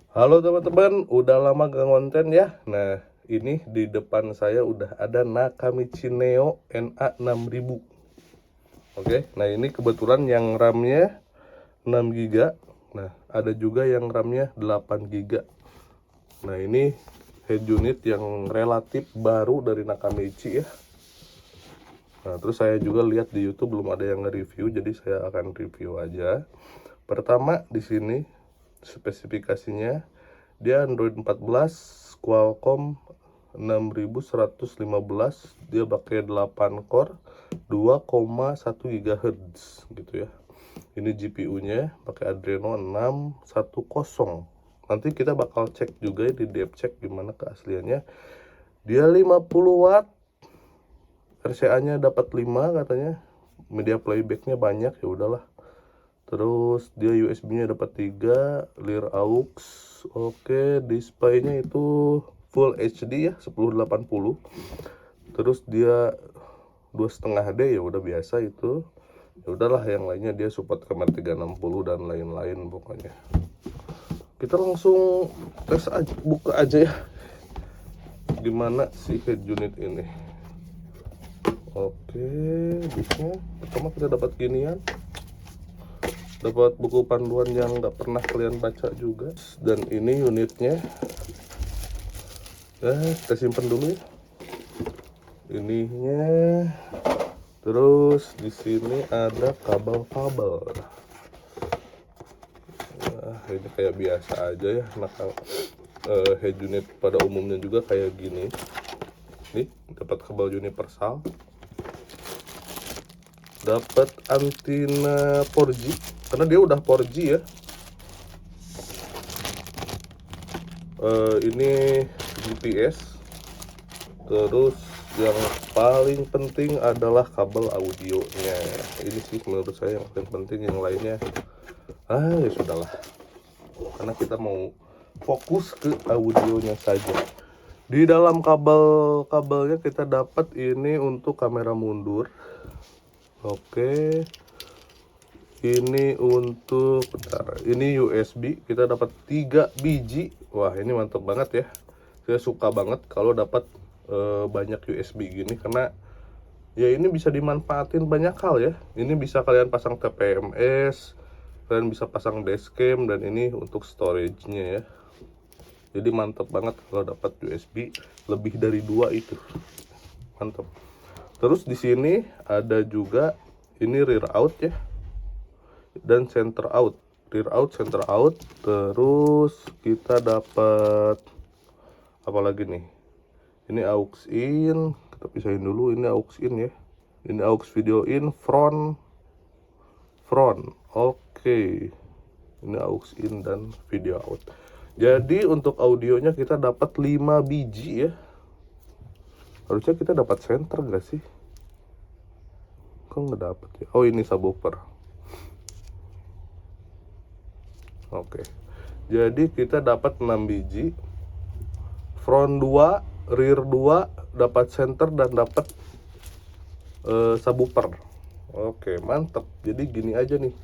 Halo teman-teman, udah lama gak konten ya. Nah, ini di depan saya udah ada Nakamichi Neo NA6000. Oke, nah ini kebetulan yang RAM-nya 6 GB. Nah, ada juga yang RAM-nya 8 GB. Nah, ini head unit yang relatif baru dari Nakamichi ya. Nah, terus saya juga lihat di YouTube belum ada yang nge-review, jadi saya akan review aja. Pertama, di sini spesifikasinya dia Android 14, Qualcomm 6115, dia pakai 8 core 2,1 GHz gitu ya. Ini GPU-nya pakai Adreno 610. Nanti kita bakal cek juga di dev check gimana keasliannya. Dia 50 watt, RCA-nya dapat 5 katanya. Media playback-nya banyak, ya udahlah. Terus dia USB-nya dapat 3, rear aux. Oke, display-nya itu Full HD ya, 1080. Terus dia 2,5D, ya udah biasa itu. Ya udahlah, yang lainnya dia support kamera 360 dan lain-lain pokoknya. Kita langsung tes aja, buka aja ya. Gimana si head unit ini. Oke, bisa. Pertama kita dapat ginian. Dapat buku panduan yang nggak pernah kalian baca juga. Dan ini unitnya. Kita simpan dulu ya. Ininya. Terus di sini ada kabel-kabel. Nah, ini kayak biasa aja ya. Head unit pada umumnya juga kayak gini. Nih, dapat kabel universal. Dapat antina 4G karena dia udah 4G ya. Ini GPS. Terus yang paling penting adalah kabel audionya. Ini sih menurut saya yang paling penting, yang lainnya ya sudahlah, karena kita mau fokus ke audionya saja. Di dalam kabelnya kita dapat ini untuk kamera mundur. Oke, ini untuk ini USB, kita dapat 3 biji. Wah, ini mantap banget ya. Saya suka banget kalau dapat banyak USB gini, karena ya ini bisa dimanfaatin banyak hal ya. Ini bisa kalian pasang TPMS, kalian bisa pasang dashcam, dan ini untuk storage-nya ya. Jadi mantap banget kalau dapat USB lebih dari 2 itu. Mantap. Terus di sini ada juga ini rear out ya. Dan center out. Rear out, center out. Terus kita dapat apa lagi nih? Ini aux in, kita pisahin dulu. Ini aux in ya. Ini aux video in, front. Oke. Ini aux in dan video out. Jadi untuk audionya kita dapat 5 biji ya. Harusnya kita dapat center gak sih? Kok nggak dapat ya? Oh, ini subwoofer. Oke. Jadi kita dapat 6 biji. Front 2, rear 2, dapat center dan dapat subwoofer. Oke, mantap. Jadi gini aja nih.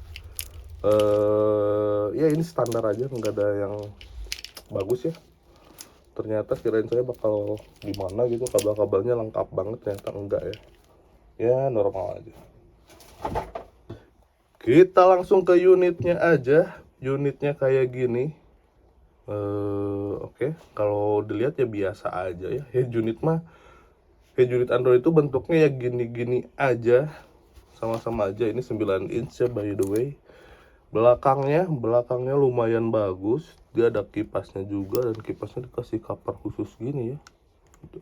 Ya ini standar aja, nggak ada yang bagus ya. Ternyata kirain saya bakal gimana gitu, kabel-kabelnya lengkap banget, ternyata enggak ya. Ya normal aja. Kita langsung ke unitnya aja. Unitnya kayak gini. Oke, kalau dilihat ya biasa aja ya. Head unit Android itu bentuknya ya gini-gini aja, sama-sama aja. Ini 9 inch ya, by the way. Belakangnya lumayan bagus. Dia ada kipasnya juga, dan kipasnya dikasih cover khusus gini ya.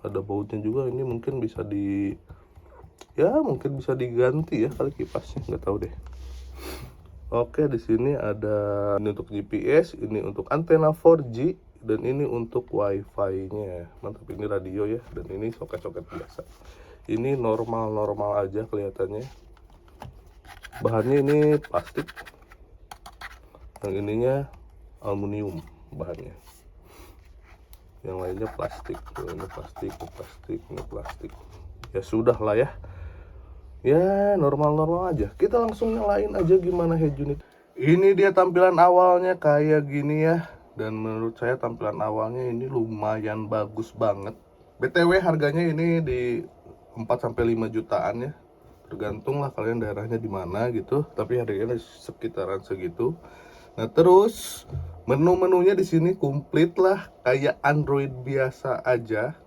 Ada bautnya juga. Ini mungkin bisa diganti ya kali kipasnya, nggak tahu deh. Oke, di sini ada ini untuk GPS, ini untuk antena 4G, dan ini untuk WiFi-nya. Mantap, ini radio ya, dan ini soket-soket biasa. Ini normal-normal aja kelihatannya. Bahannya ini plastik. Yang ininya aluminium bahannya. Yang lainnya plastik. Ini plastik. Ya sudah lah ya. Ya normal-normal aja. Kita langsung nyalain aja gimana head unit. Ini dia tampilan awalnya kayak gini ya. dan menurut saya tampilan awalnya ini lumayan bagus banget. BTW harganya ini di 4-5 jutaan ya, tergantung lah kalian daerahnya di mana gitu, tapi harganya sekitaran segitu. Nah terus menu-menunya di sini komplit lah kayak Android biasa aja.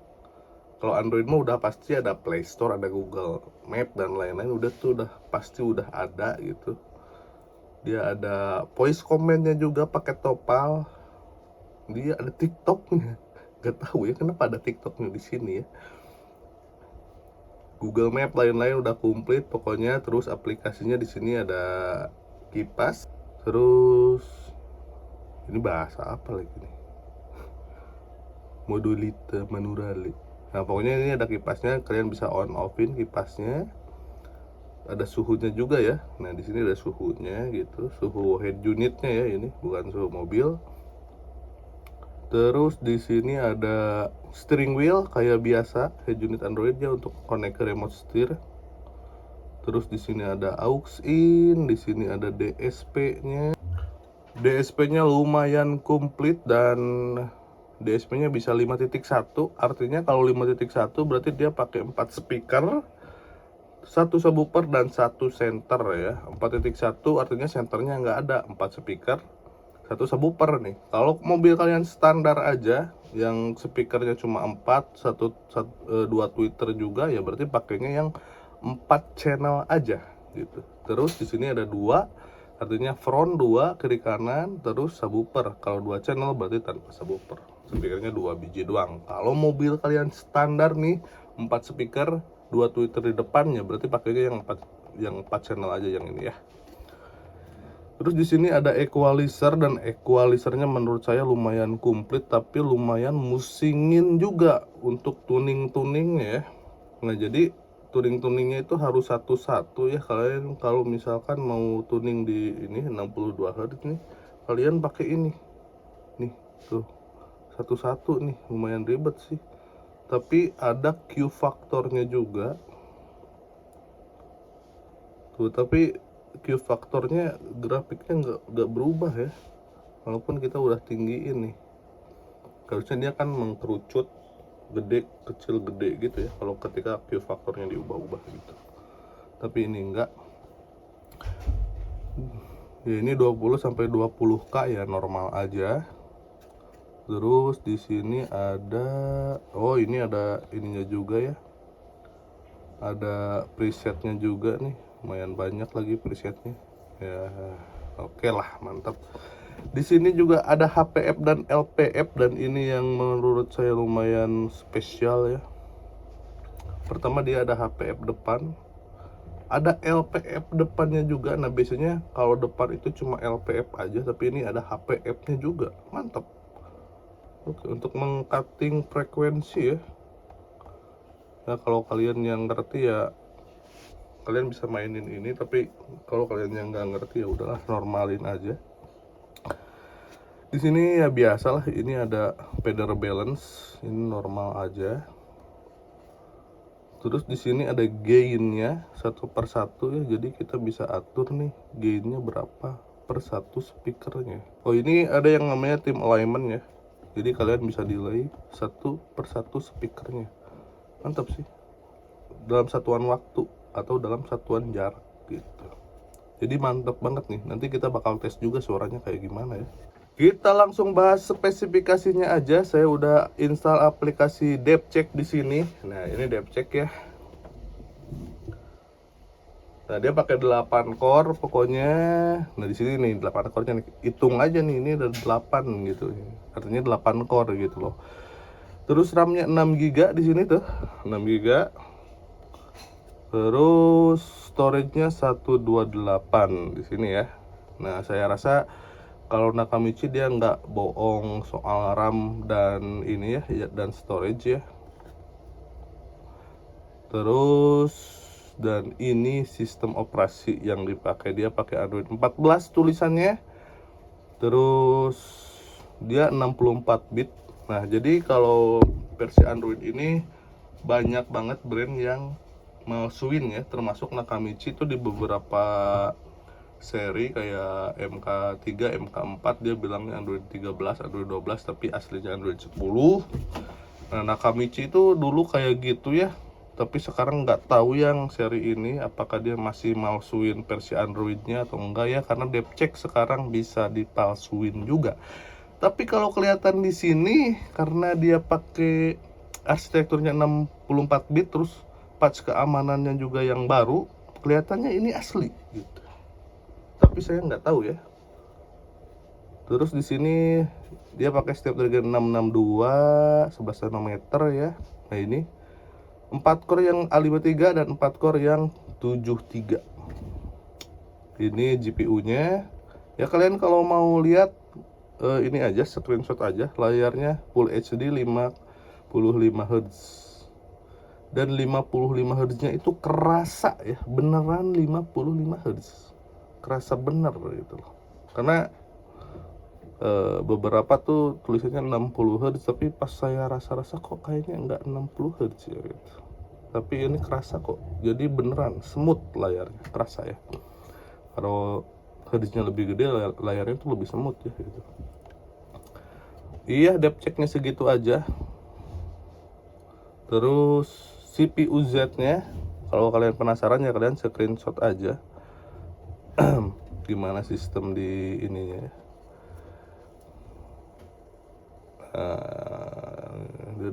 Kalau Android mah udah pasti ada Play Store, ada Google Map dan lain-lain, udah tuh udah pasti udah ada gitu. Dia ada voice command-nya juga pakai Topal. Dia ada TikTok-nya. Gak tahu ya kenapa ada TikTok-nya di sini ya. Google Map lain-lain udah komplit pokoknya. Terus aplikasinya di sini ada kipas. Terus ini bahasa apa lagi nih? Modulita manurale. Nah pokoknya ini ada kipasnya, kalian bisa on offin kipasnya. Ada suhunya juga ya. Nah di sini ada suhunya gitu, suhu head unitnya ya, ini bukan suhu mobil. Terus di sini ada steering wheel kayak biasa head unit Android ya untuk connect ke remote steer. Terus di sini ada aux in, di sini ada DSP-nya. DSP-nya lumayan komplit dan DSP-nya bisa 5.1, artinya kalau 5.1 berarti dia pakai 4 speaker, 1 subwoofer dan 1 center ya. 4.1 artinya centernya nggak ada, 4 speaker, 1 subwoofer nih. Kalau mobil kalian standar aja yang speakernya cuma 4, 2 tweeter juga ya, berarti pakainya yang 4 channel aja gitu. Terus di sini ada 2, artinya front 2 kiri kanan, terus subwoofer. Kalau 2 channel berarti tanpa subwoofer, speakernya 2 biji doang. Kalau mobil kalian standar nih 4 speaker, 2 tweeter di depannya, berarti pakainya yang 4 channel aja yang ini ya. Terus di sini ada equalizer, dan equalizernya menurut saya lumayan komplit tapi lumayan musingin juga untuk tuning-tuningnya ya. Nah jadi tuning-tuningnya itu harus satu-satu ya. Kalian kalau misalkan mau tuning di ini 62 Hz nih, kalian pakai ini nih tuh satu-satu nih, lumayan ribet sih. Tapi ada Q faktornya juga tuh, tapi Q faktornya grafiknya nggak berubah ya, walaupun kita udah tinggiin nih. Harusnya dia kan mengkerucut gede kecil gede gitu ya kalau ketika Q faktornya diubah-ubah gitu, tapi ini enggak ya. Ini 20-20K ya, normal aja. Terus di sini ada, oh ini ada ininya juga ya, ada presetnya juga nih, lumayan banyak lagi presetnya ya. Oke lah, mantap. Di sini juga ada HPF dan LPF, dan ini yang menurut saya lumayan spesial ya. Pertama dia ada HPF depan, ada LPF depannya juga. Nah biasanya kalau depan itu cuma LPF aja, tapi ini ada HPF-nya juga, mantap. Oke, untuk mengcutting frekuensi ya. Nah kalau kalian yang ngerti ya kalian bisa mainin ini, tapi kalau kalian yang nggak ngerti ya udahlah, normalin aja. Di sini ya biasalah, ini ada pedal balance, ini normal aja. Terus di sini ada gainnya 1/1 ya, jadi kita bisa atur nih gainnya berapa per 1 speakernya. Oh ini ada yang namanya tim alignment ya, jadi kalian bisa delay 1/1 speakernya. Mantap sih, dalam satuan waktu atau dalam satuan jarak gitu. Jadi mantap banget nih. Nanti kita bakal tes juga suaranya kayak gimana ya. Kita langsung bahas spesifikasinya aja. Saya udah install aplikasi DevCheck di sini. Nah, ini DevCheck ya. Nah, dia pakai 8 core pokoknya. Nah, di sini nih 8 core-nya nih. Hitung aja nih, ini ada 8 gitu. Artinya 8 core gitu loh. Terus RAM-nya 6 GB di sini tuh. 6 GB. Terus storage-nya 128 di sini ya. Nah, saya rasa kalau Nakamichi dia nggak bohong soal RAM dan ini ya, dan storage ya. Terus dan ini sistem operasi yang dipakai, dia pakai Android 14 tulisannya. Terus dia 64 bit. Nah, jadi kalau versi Android ini banyak banget brand yang malsuin ya, termasuk Nakamichi itu di beberapa seri kayak MK3, MK4, dia bilangnya Android 13, Android 12, tapi aslinya Android 10. Nah, Nakamichi itu dulu kayak gitu ya, tapi sekarang nggak tahu yang seri ini apakah dia masih malsuin versi Androidnya atau enggak ya, karena DevCheck sekarang bisa dipalsuin juga. Tapi kalau kelihatan di sini, karena dia pakai arsitekturnya 64 bit, terus patch keamanannya juga yang baru, kelihatannya ini asli gitu. Tapi saya nggak tahu ya. Terus di sini dia pakai Snapdragon 662 11 nanometer ya. Nah, ini 4 core yang A53 dan 4 core yang 73. Ini GPU-nya. Ya kalian kalau mau lihat ini aja screenshot aja, layarnya Full HD 55 Hz. Dan 55 Hz-nya itu kerasa ya, beneran 55 Hz. Kerasa bener gitu loh. Karena beberapa tuh tulisannya 60 Hz, tapi pas saya rasa-rasa kok kayaknya nggak 60 Hz ya gitu. Tapi ini kerasa kok, jadi beneran smooth layarnya, kerasa ya. Kalau Hz-nya lebih gede, layarnya tuh lebih smooth ya gitu. Iya, DevCheck-nya segitu aja. Terus CPU Z-nya, kalau kalian penasaran ya kalian screenshot aja gimana sistem di ininya ya. 8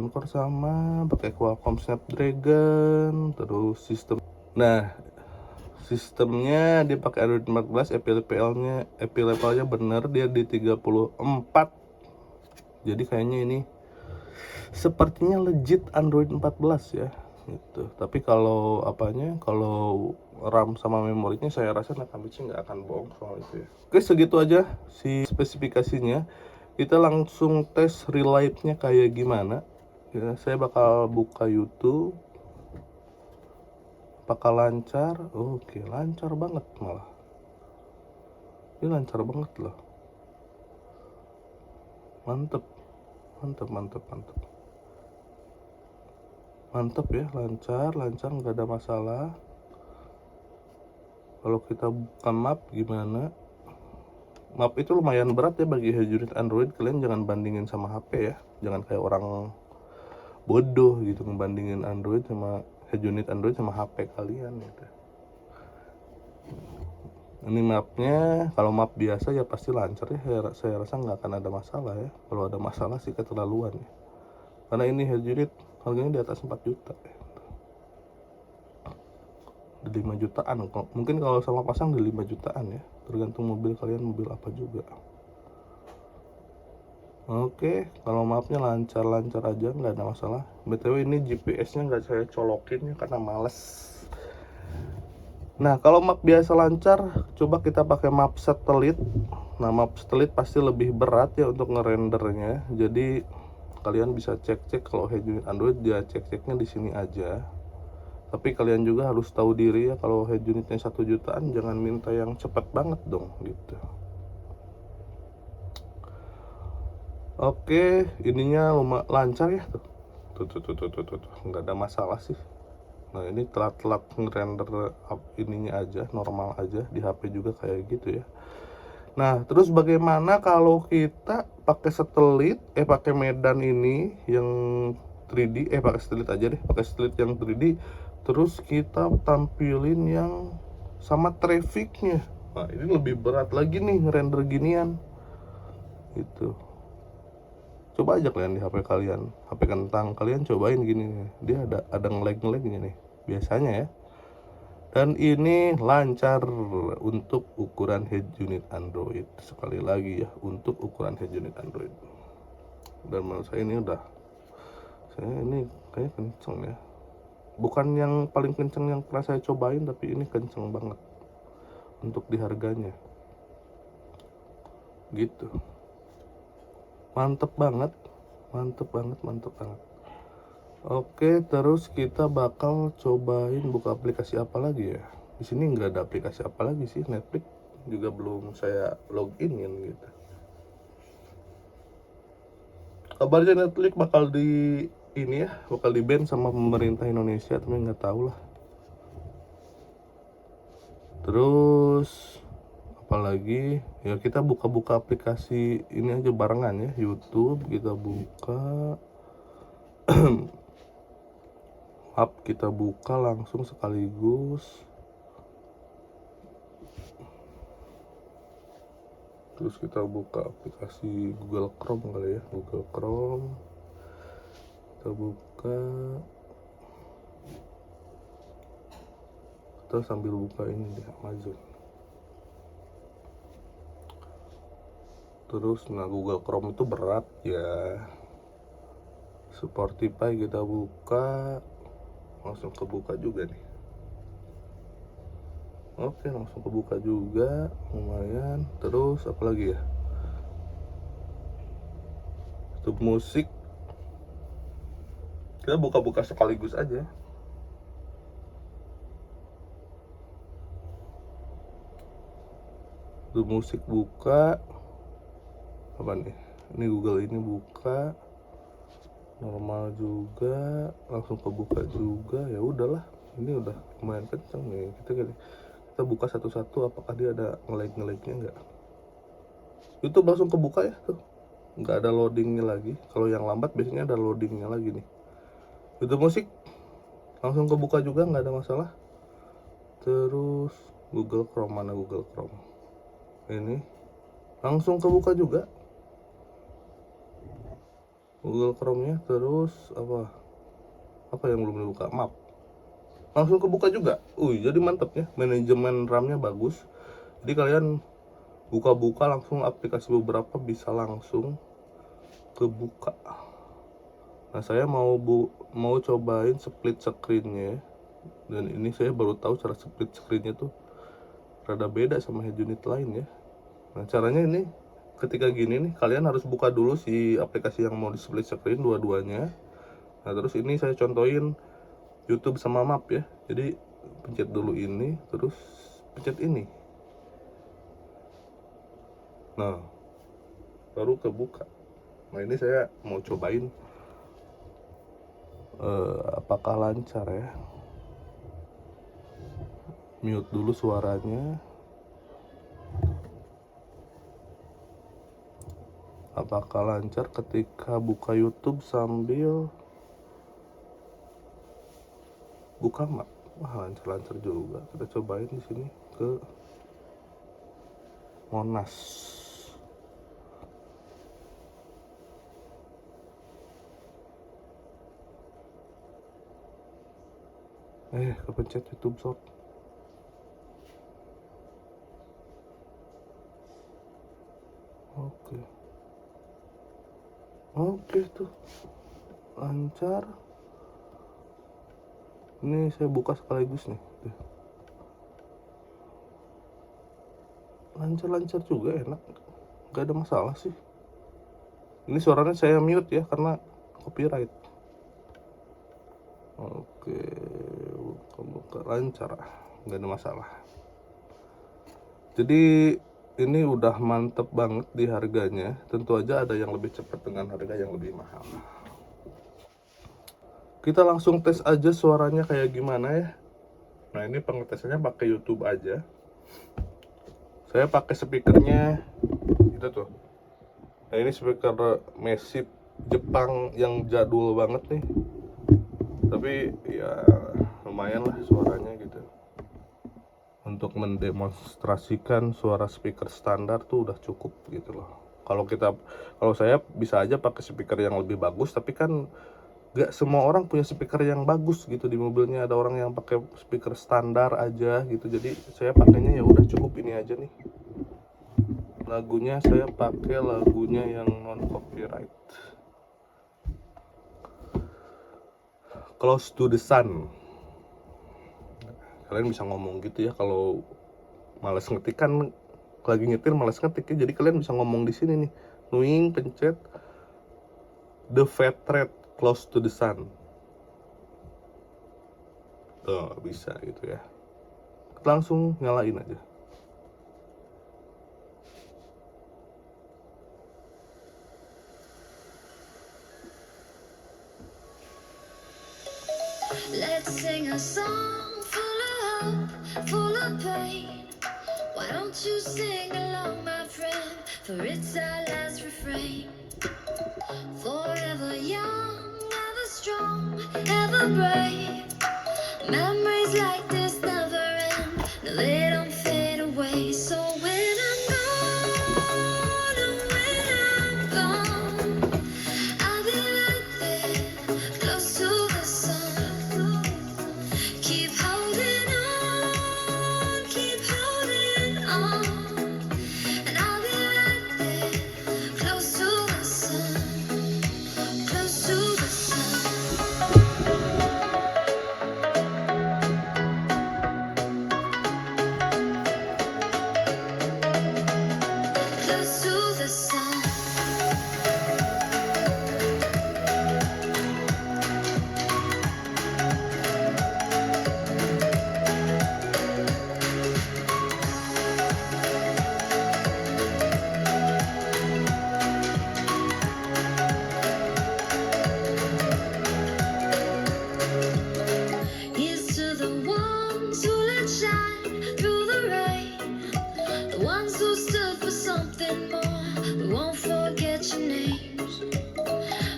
core sama pakai Qualcomm Snapdragon. Terus sistemnya dia pakai Android 14, API levelnya bener, dia di 34. Jadi kayaknya ini sepertinya legit Android 14 ya gitu. Tapi kalau kalau RAM sama memorinya saya rasa Nakamichi nggak akan bohong soal itu ya. Oke, segitu aja si spesifikasinya. Kita langsung tes real life-nya kayak gimana ya. Saya bakal buka YouTube. Apakah lancar? Oke, lancar banget malah. Ini lancar banget loh. Mantep ya, lancar, nggak ada masalah. Kalau kita buka map gimana? Map itu lumayan berat ya bagi head unit Android. Kalian jangan bandingin sama HP ya, jangan kayak orang bodoh gitu ngebandingin Android sama head unit Android sama HP kalian gitu. Ini mapnya, kalau map biasa ya pasti lancar ya, saya rasa nggak akan ada masalah ya. Kalau ada masalah sih keterlaluan ya, karena ini head unit harganya di atas 4 juta ya. Di 5 jutaan mungkin, kalau sama pasang di 5 jutaan ya, tergantung mobil kalian mobil apa juga. Oke, kalau mapnya lancar aja, nggak ada masalah. BTW ini GPS-nya nggak saya colokin ya karena males. Nah, kalau map biasa lancar, coba kita pakai map satelit. Nah, map satelit pasti lebih berat ya untuk ngerendernya. Jadi kalian bisa cek kalau head unit Android, dia ceknya di sini aja. Tapi kalian juga harus tahu diri ya, kalau head unitnya 1 jutaan jangan minta yang cepat banget dong gitu. Oke, ininya lancar ya tuh. Tuh. Nggak ada masalah sih. Nah, ini telat ngerender ininya aja, normal aja, di HP juga kayak gitu ya. Nah, terus bagaimana kalau kita pakai satelit, pakai medan ini yang 3D, pakai satelit aja deh, pakai satelit yang 3D, terus kita tampilin yang sama trafficnya. Nah, ini lebih berat lagi nih ngerender ginian gitu. Coba aja kalian di HP kalian, HP kentang kalian cobain gini nih, dia ada ngelag-ngelagnya nih biasanya ya. Dan ini lancar untuk ukuran head unit Android. Sekali lagi ya, untuk ukuran head unit Android. Dan menurut saya ini kayak kenceng ya. Bukan yang paling kenceng yang pernah saya cobain, tapi ini kenceng banget untuk di harganya. Gitu. Mantep banget. Oke, terus kita bakal cobain buka aplikasi apa lagi ya. Di sini nggak ada aplikasi apa lagi sih, Netflix juga belum saya loginin gitu. Kabarnya Netflix bakal di ban sama pemerintah Indonesia, tapi nggak tahu lah. Terus lagi ya, kita buka-buka aplikasi ini aja barengan ya. YouTube kita buka, app kita buka langsung sekaligus. Terus kita buka aplikasi Google Chrome kali ya, Google Chrome kita buka, kita sambil buka ini deh, Amazon. Terus nah Google Chrome itu berat ya. Spotify kita buka, langsung kebuka juga nih. Oke, langsung kebuka juga, lumayan. Terus apa lagi ya? YouTube musik kita buka-buka sekaligus aja. YouTube musik buka, apa nih? Ini Google ini buka, normal juga, langsung kebuka juga. Ya udahlah, ini udah lumayan kenceng nih. Kita buka satu-satu, apakah dia ada nge-lag-nya nggak. YouTube langsung kebuka ya tuh, nggak ada loadingnya lagi. Kalau yang lambat biasanya ada loadingnya lagi nih. YouTube musik langsung kebuka juga, nggak ada masalah. Terus Google Chrome, mana Google Chrome ini langsung kebuka juga Google Chrome nya. Terus apa yang belum dibuka, map langsung kebuka juga. Jadi mantap ya, manajemen RAM-nya bagus. Jadi kalian buka-buka langsung aplikasi beberapa bisa langsung kebuka. Nah, saya mau cobain split screen-nya. Dan ini saya baru tahu cara split screen-nya tuh rada beda sama head unit lain ya. Nah, caranya ini ketika gini nih, kalian harus buka dulu si aplikasi yang mau di split screen dua-duanya. Nah, terus ini saya contohin YouTube sama map ya. Jadi pencet dulu ini, terus pencet ini. Nah, baru kebuka. Nah, ini saya mau cobain apakah lancar ya. Mute dulu suaranya. Apakah lancar ketika buka YouTube sambil buka map? Wah, lancar-lancar juga. Kita cobain di sini ke Monas. Kepencet YouTube Short. Oke tuh lancar. Ini saya buka sekaligus nih. Lancar-lancar juga, enak, gak ada masalah sih. Ini suaranya saya mute ya karena copyright. Oke, buka lancar, gak ada masalah. Jadi ini udah mantep banget di harganya. Tentu aja ada yang lebih cepat dengan harga yang lebih mahal. Kita langsung tes aja suaranya kayak gimana ya. Nah, ini pengetesannya pakai YouTube aja. Saya pakai speakernya itu tuh. Nah, ini speaker Massive Jepang yang jadul banget nih. Tapi ya lumayan lah suaranya gitu. Untuk mendemonstrasikan suara speaker standar tuh udah cukup gitu loh. Kalau saya bisa aja pakai speaker yang lebih bagus, tapi kan gak semua orang punya speaker yang bagus gitu di mobilnya. Ada orang yang pakai speaker standar aja gitu. Jadi saya pakainya ya udah cukup ini aja nih. Lagunya saya pakai lagunya yang non copyright, Close to the Sun. Kalian bisa ngomong gitu ya, kalau males ngetik kan, lagi nyetir males ngetik ya, jadi kalian bisa ngomong di sini nih. Nuing pencet The Fat Red Close to the Sun. Tuh, bisa gitu ya. Langsung nyalain aja. Let's sing a song full of hope, full of pain. Why Won't you sing along, my friend, for it's our last refrain. Forever young, ever strong, ever brave. Memories like this never end, no, they don't fade away. So when I'm gone, oh, when I'm gone, I'll be right there, close to the sun. Keep holding on, and I'll be right there, close to the sun, close to the sun. Close to the sun. Here's to the ones who let shine through the rain, the ones who stood for something more. We won't forget your names.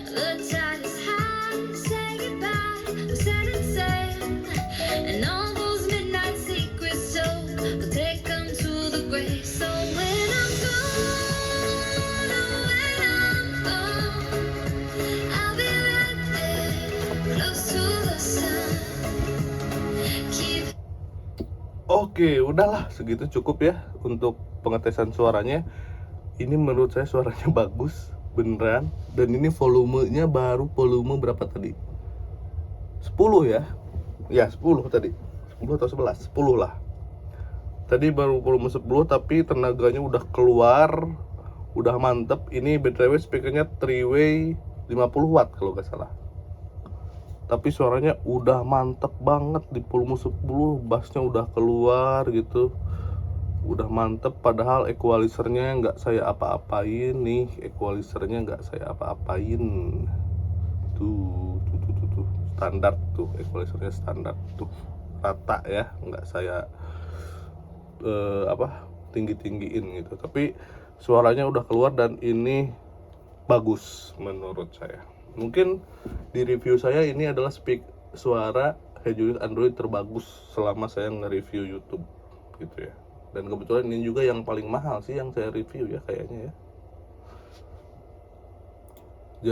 The tide is high, say goodbye, we set it sail, and all those midnight secrets told, we'll take them to the grave. So when I'm gone, oh, when I'm gone, I'll be right there, close to the sun. Keep Oke, udahlah segitu cukup ya untuk pengetesan suaranya. Ini menurut saya suaranya bagus beneran, dan ini volumenya baru volume berapa tadi? 10 ya? Ya 10 tadi, 10 atau 11? 10 lah. Tadi baru volume 10 tapi tenaganya udah keluar, udah mantep. Ini BTW speakernya 3-way 50 watt kalau nggak salah. Tapi suaranya udah mantep banget di volume 10, bassnya udah keluar gitu, udah mantep. Padahal equalizernya nggak saya apa-apain nih, equalizernya nggak saya apa-apain. Tuh, standar tuh, equalizernya standar tuh, rata ya, nggak saya tinggi-tinggiin gitu. Tapi suaranya udah keluar dan ini bagus menurut saya. Mungkin di review saya ini adalah suara head unit Android terbagus selama saya nge-review YouTube gitu ya. Dan kebetulan ini juga yang paling mahal sih yang saya review ya kayaknya ya.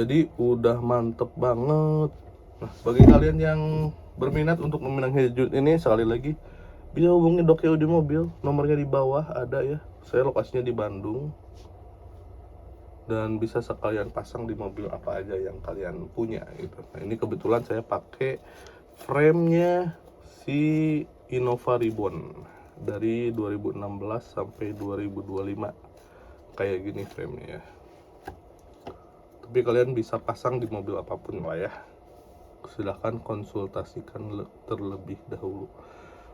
Jadi udah mantep banget. Nah, bagi kalian yang berminat untuk meminang head unit ini, sekali lagi bisa hubungi Doki Audio Mobil, nomornya di bawah ada ya. Saya lokasinya di Bandung. Dan bisa sekalian pasang di mobil apa aja yang kalian punya gitu. Nah, ini kebetulan saya pakai frame-nya si Innova Ribbon dari 2016 sampai 2025. Kayak gini frame-nya ya. Tapi kalian bisa pasang di mobil apapun lah ya. Silahkan konsultasikan terlebih dahulu.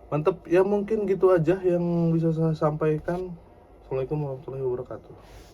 Mantep ya, mungkin gitu aja yang bisa saya sampaikan. Assalamualaikum warahmatullahi wabarakatuh.